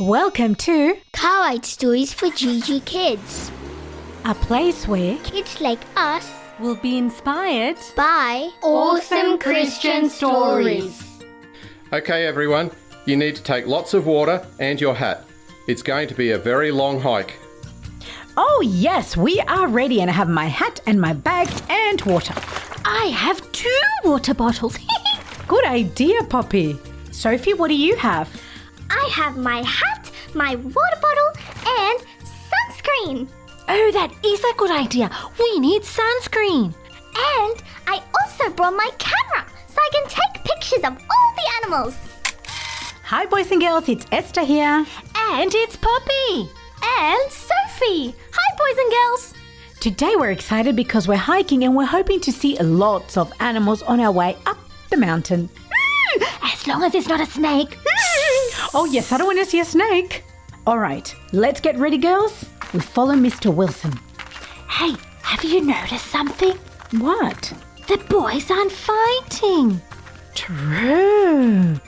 Welcome to Kawaii Stories for GG Kids. a place where Kids like us we'll be inspired by awesome Christian stories. Okay everyone, you need to take lots of water and your hat. It's going to be a very long hike. Oh yes, we are ready and I have my hat and my bag and water. I have 2 water bottles. Good idea, Poppy. Sophie, what do you have? I have my hat, my water bottle, and sunscreen. Oh, that is a good idea. We need sunscreen. And I also brought my camera so I can take pictures of all the animals. Hi boys and girls, it's Esther here. And it's Poppy. And Sophie. Hi, boys and girls. Today we're excited because we're hiking and we're hoping to see lots of animals on our way up the mountain. As long as it's not a snake. Oh yes, I don't want to see a snake. All right, let's get ready, girls. We follow Mr. Wilson. Hey, have you noticed something? What? The boys aren't fighting. True.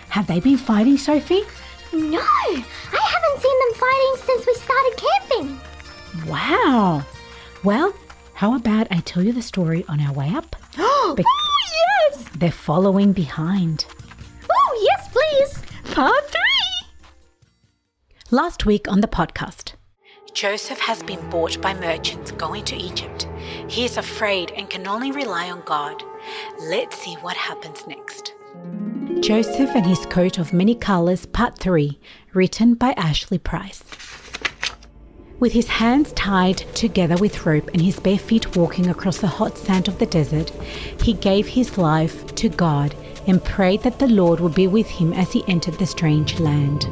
Have they been fighting, Sophie? No, I haven't seen them fighting since we started camping. Wow. Well, how about I tell you the story on our way up? Oh, yes. They're following behind. Oh, yes, please. Part 3. Last week on the podcast, Joseph has been bought by merchants going to Egypt. He is afraid and can only rely on God. Let's see what happens next. Joseph and his coat of many colors, Part 3, written by Ashley Price. With his hands tied together with rope and his bare feet walking across the hot sand of the desert, he gave his life to God and prayed that the Lord would be with him as he entered the strange land.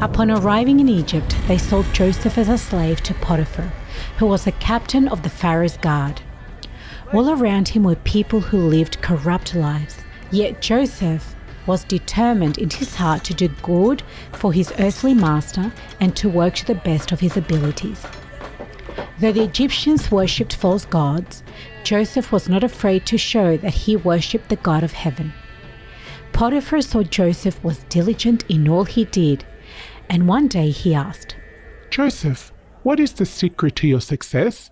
Upon arriving in Egypt, they sold Joseph as a slave to Potiphar, who was the captain of the pharaoh's guard. All around him were people who lived corrupt lives, yet Joseph was determined in his heart to do good for his earthly master and to work to the best of his abilities. Though the Egyptians worshipped false gods, Joseph was not afraid to show that he worshipped the God of heaven. Potiphar saw Joseph was diligent in all he did, and one day he asked, Joseph, what is the secret to your success?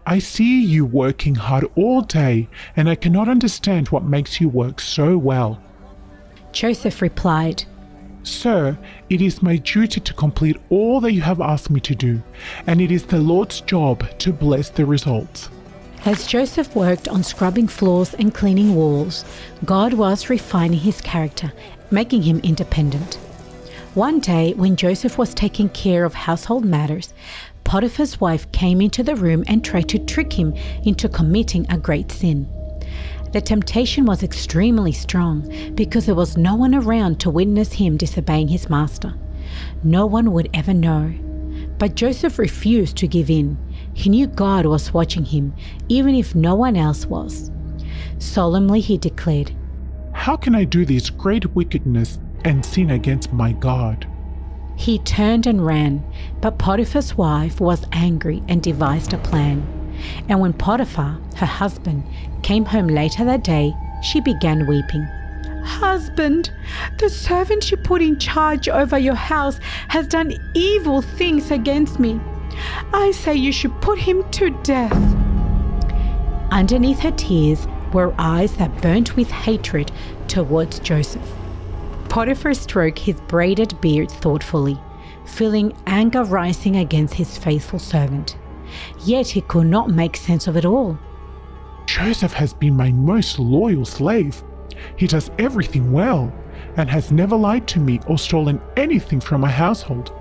I see you working hard all day, and I cannot understand what makes you work so well. Joseph replied, Sir, it is my duty to complete all that you have asked me to do, and it is the Lord's job to bless the results. As Joseph worked on scrubbing floors and cleaning walls, God was refining his character, making him independent. One day, when Joseph was taking care of household matters, Potiphar's wife came into the room and tried to trick him into committing a great sin. The temptation was extremely strong because there was no one around to witness him disobeying his master. No one would ever know. But Joseph refused to give in. He knew God was watching him, even if no one else was. Solemnly he declared, How can I do this great wickedness and sin against my God? He turned and ran, but Potiphar's wife was angry and devised a plan. And when Potiphar, her husband, came home later that day, she began weeping. Husband, the servant you put in charge over your house has done evil things against me. I say you should put him to death. Underneath her tears were eyes that burnt with hatred towards Joseph. Potiphar stroked his braided beard thoughtfully, feeling anger rising against his faithful servant. Yet he could not make sense of it all. Joseph has been my most loyal slave. He does everything well and has never lied to me or stolen anything from my household.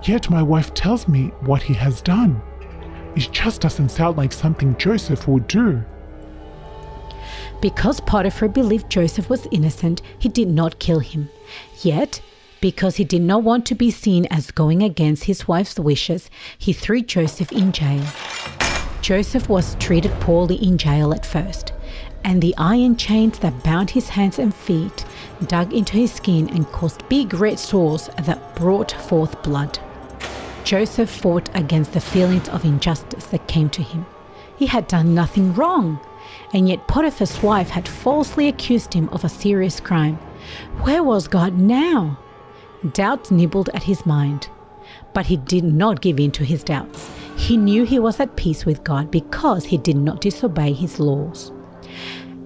Yet my wife tells me what he has done. It just doesn't sound like something Joseph would do. Because Potiphar believed Joseph was innocent, he did not kill him. Yet, because he did not want to be seen as going against his wife's wishes, he threw Joseph in jail. Joseph was treated poorly in jail at first, and the iron chains that bound his hands and feet dug into his skin and caused big red sores that brought forth blood. Joseph fought against the feelings of injustice that came to him. He had done nothing wrong, and yet Potiphar's wife had falsely accused him of a serious crime. Where was God now? Doubts nibbled at his mind. But he did not give in to his doubts. He knew he was at peace with God because he did not disobey his laws.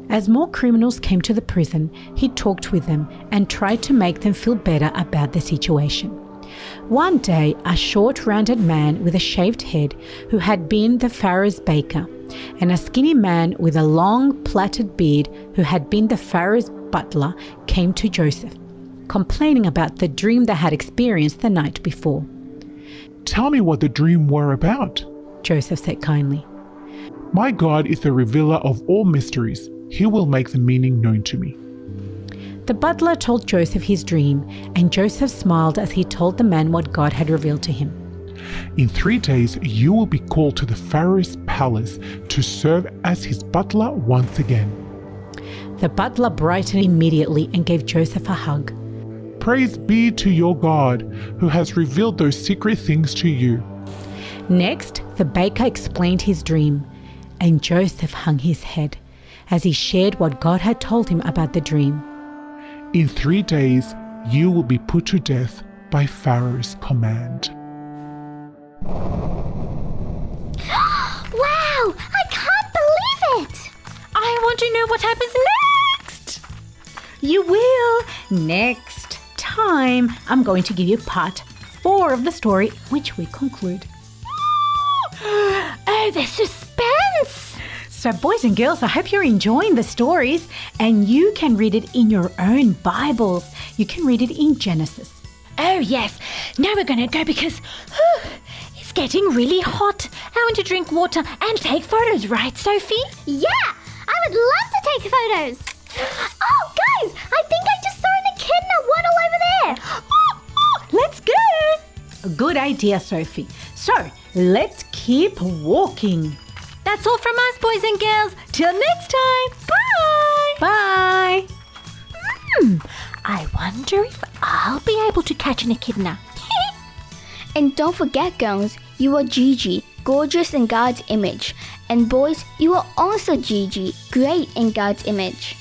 As more criminals came to the prison, he talked with them and tried to make them feel better about the situation. One day, a short, rounded man with a shaved head who had been the pharaoh's baker, and a skinny man with a long, plaited beard who had been the pharaoh's butler came to Joseph, complaining about the dream they had experienced the night before. Tell me what the dream were about. Joseph said kindly. My God is the revealer of all mysteries. He will make the meaning known to me. The butler told Joseph his dream, and Joseph smiled as he told the man what God had revealed to him. In 3 days, you will be called to the Pharaoh's palace to serve as his butler once again. The butler brightened immediately and gave Joseph a hug. Praise be to your God, who has revealed those secret things to you. Next, the baker explained his dream, and Joseph hung his head as he shared what God had told him about the dream. In 3 days, you will be put to death by Pharaoh's command. Wow! I can't believe it! I want to know what happens next. You will. Next time, I'm going to give you part 4 of the story, which we conclude. Oh, the suspense! So boys and girls, I hope you're enjoying the stories, and you can read it in your own Bibles. You can read it in Genesis. Oh, yes. Now we're going to go because it's getting really hot. I want to drink water and take photos, right, Sophie? Yeah! I would love to take photos! Oh, guys! I think I just saw an echidna waddle over there! Let's go! Good idea, Sophie. So, let's keep walking. That's all from us, boys and girls. Till next time. Bye! Bye! I wonder if I'll be able to catch an echidna. And don't forget, girls, you are Gigi, gorgeous in God's image. And boys, you are also Gigi, great in God's image.